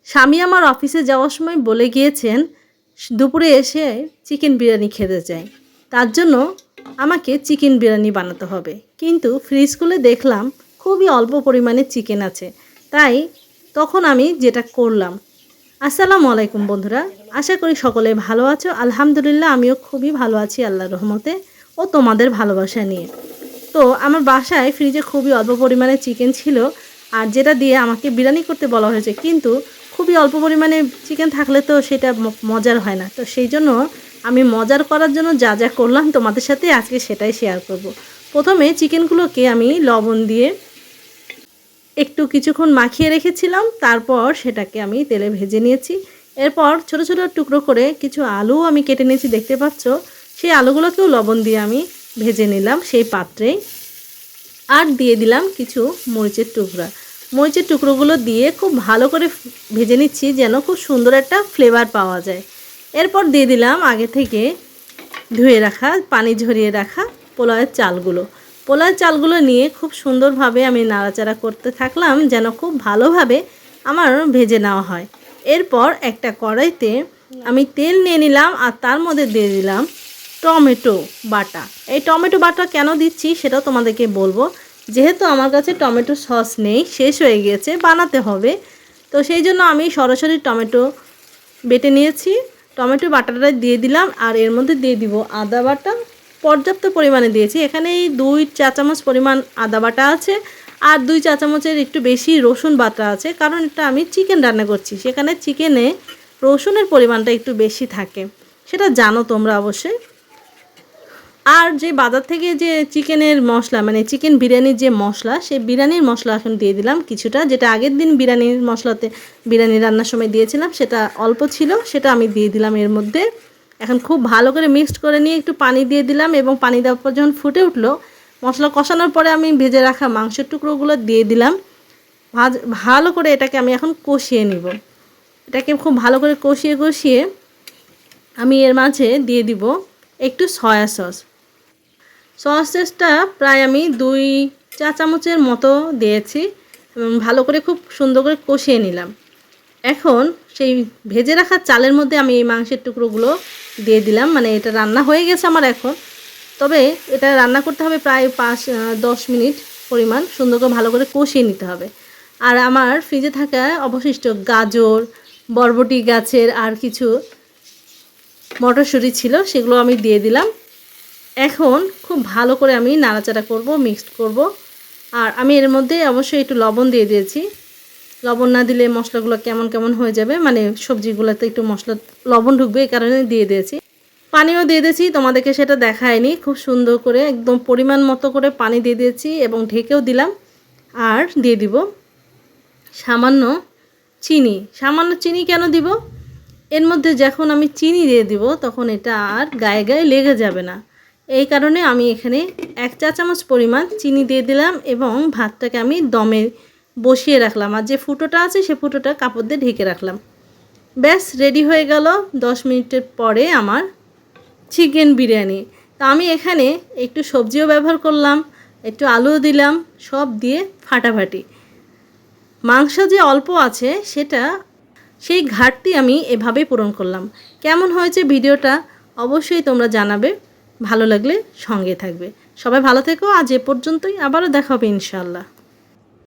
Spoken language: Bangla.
স্বামী আমার অফিসে যাওয়ার সময় বলে গিয়েছেন দুপুরে এসে চিকেন বিরিয়ানি খেতে চাই, তার জন্য আমাকে চিকেন বিরিয়ানি বানাতে হবে। কিন্তু ফ্রিজ খুলে দেখলাম খুবই অল্প পরিমাণে চিকেন আছে, তাই তখন আমি যেটা করলাম। আসসালামু আলাইকুম বন্ধুরা, আশা করি সকলে ভালো আছো। আলহামদুলিল্লাহ আমিও খুবই ভালো আছি আল্লাহর রহমতে ও তোমাদের ভালোবাসা নিয়ে। তো আমার বাসায় ফ্রিজে খুবই অল্প পরিমাণে চিকেন ছিল, আর যেটা দিয়ে আমাকে বিরিয়ানি করতে বলা হয়েছে, কিন্তু খুবই অল্প পরিমাণে চিকেন থাকলে তো সেটা মজার হয় না। তো সেই জন্য আমি মজার করার জন্য যা যা করলাম তোমাদের সাথে আজকে সেটাই শেয়ার করব। প্রথমে চিকেনগুলোকে আমি লবণ দিয়ে একটু কিছুক্ষণ মাখিয়ে রেখেছিলাম, তারপর সেটাকে আমি তেলে ভেজে নিয়েছি। এরপর ছোট ছোট টুকরো করে কিছু আলু আমি কেটে নিয়েছি, দেখতে পাচ্ছ। সেই আলুগুলোকেও লবণ দিয়ে আমি ভেজে নিলাম সেই পাত্রে। আর দিয়ে দিলাম কিছু মরিচের টুকরা। মরিচের টুকরোগুলো দিয়ে খুব ভালো করে ভেজে নিচ্ছি যেন খুব সুন্দর একটা ফ্লেভার পাওয়া যায়। এরপর দিয়ে দিলাম আগে থেকে ধুয়ে রাখা, পানি ঝরিয়ে রাখা পোলাওয়ের চালগুলো। পোলাওয়ের চালগুলো নিয়ে খুব সুন্দরভাবে আমি নাড়াচাড়া করতে থাকলাম যেন খুব ভালোভাবে আমার ভেজে নেওয়া হয়। এরপর একটা কড়াইতে আমি তেল নিয়ে নিলাম, আর তার মধ্যে দিয়ে দিলাম টমেটো বাটা। এই টমেটো বাটা কেন দিচ্ছি সেটাও তোমাদেরকে বলবো। যেহেতু আমার কাছে টমেটো সস নেই, শেষ হয়ে গিয়েছে, বানাতে হবে, তো সেই জন্য আমি সরাসরি টমেটো বেটে নিয়েছি। টমেটো বাটাটা দিয়ে দিলাম, আর এর মধ্যে দিয়ে দিব আদা বাটা। পর্যাপ্ত পরিমাণে দিয়েছি, এখানে 2 চা চামচ পরিমাণ আদা বাটা আছে, আর 2 চা চামচের একটু বেশি রসুন বাটা আছে, কারণ এটা আমি চিকেন রান্না করছি, সেখানে চিকেনে রসুনের পরিমাণটা একটু বেশি থাকে, সেটা জানো তোমরা অবশ্যই। আর যে বাজার থেকে যে চিকেনের মশলা, মানে চিকেন বিরিয়ানির যে মশলা, সেই বিরিয়ানির মশলা এখন দিয়ে দিলাম কিছুটা, যেটা আগের দিন বিরিয়ানির মশলাতে বিরিয়ানি রান্নার সময় দিয়েছিলাম, সেটা অল্প ছিল, সেটা আমি দিয়ে দিলাম এর মধ্যে। এখন খুব ভালো করে মিক্সড করে নিয়ে একটু পানি দিয়ে দিলাম, এবং পানি দেওয়ার পর যখন ফুটে উঠলো, মশলা কষানোর পরে আমি ভেজে রাখা মাংসের টুকরোগুলো দিয়ে দিলাম। ভালো করে এটাকে আমি এখন কষিয়ে নিব। এটাকে খুব ভালো করে কষিয়ে আমি এর মাঝে দিয়ে দিব একটু সয়া সস। সসটা প্রায় আমি 2 চা চামচের মতো দিয়েছি, এবং ভালো করে খুব সুন্দর করে কষিয়ে নিলাম। এখন সেই ভেজে রাখা চালের মধ্যে আমি এই মাংসের টুকরোগুলো দিয়ে দিলাম। মানে এটা রান্না হয়ে গেছে আমার এখন, তবে এটা রান্না করতে হবে প্রায় 5-10 মিনিট পরিমাণ, সুন্দর করে ভালো করে কষিয়ে নিতে হবে। আর আমার ফ্রিজে থাকা অবশিষ্ট গাজর, বরবটি গাছের আর কিছু মটরশুঁটি ছিল, সেগুলো আমি দিয়ে দিলাম। এখন খুব ভালো করে আমি নাড়াচাড়া করব, মিক্সড করব। আর আমি এর মধ্যে অবশ্যই একটু লবণ দিয়ে দিয়েছি। লবণ না দিলে মশলাগুলো কেমন কেমন হয়ে যাবে, মানে সবজিগুলোতে একটু মশলা লবণ ঢুকবে, এই কারণে দিয়ে দিয়েছি। পানিও দিয়ে দিয়েছি, তোমাদেরকে সেটা দেখায়নি। খুব সুন্দর করে একদম পরিমাণ মতো করে পানি দিয়ে দিয়েছি, এবং ঢেকেও দিলাম। আর দিয়ে দিব সামান্য চিনি। সামান্য চিনি কেন দিব? এর মধ্যে যখন আমি চিনি দিয়ে দিব তখন এটা আর গায়ে গায়ে লেগে যাবে না, এই কারণে আমি এখানে 1 চা চামচ পরিমাণ চিনি দিয়ে দিলাম, এবং ভাতটাকে আমি দমে বসিয়ে রাখলাম। আর যে ফুটোটা আছে সে ফুটোটা কাপড় দিয়ে ঢেকে রাখলাম। ব্যাস রেডি হয়ে গেল 10 মিনিটের পরে আমার চিকেন বিরিয়ানি। তো আমি এখানে একটু সবজিও ব্যবহার করলাম, একটু আলুও দিলাম, সব দিয়ে ফাটাফাটি। মাংস যে অল্প আছে সেই ঘাটতি আমি এভাবে পূরণ করলাম। কেমন হয়েছে ভিডিওটা অবশ্যই তোমরা জানাবে, ভালো লাগলে সঙ্গে থাকবে। সবাই ভালো থেকো, আজ এ পর্যন্তই, আবারও দেখা হবে ইনশাআল্লাহ।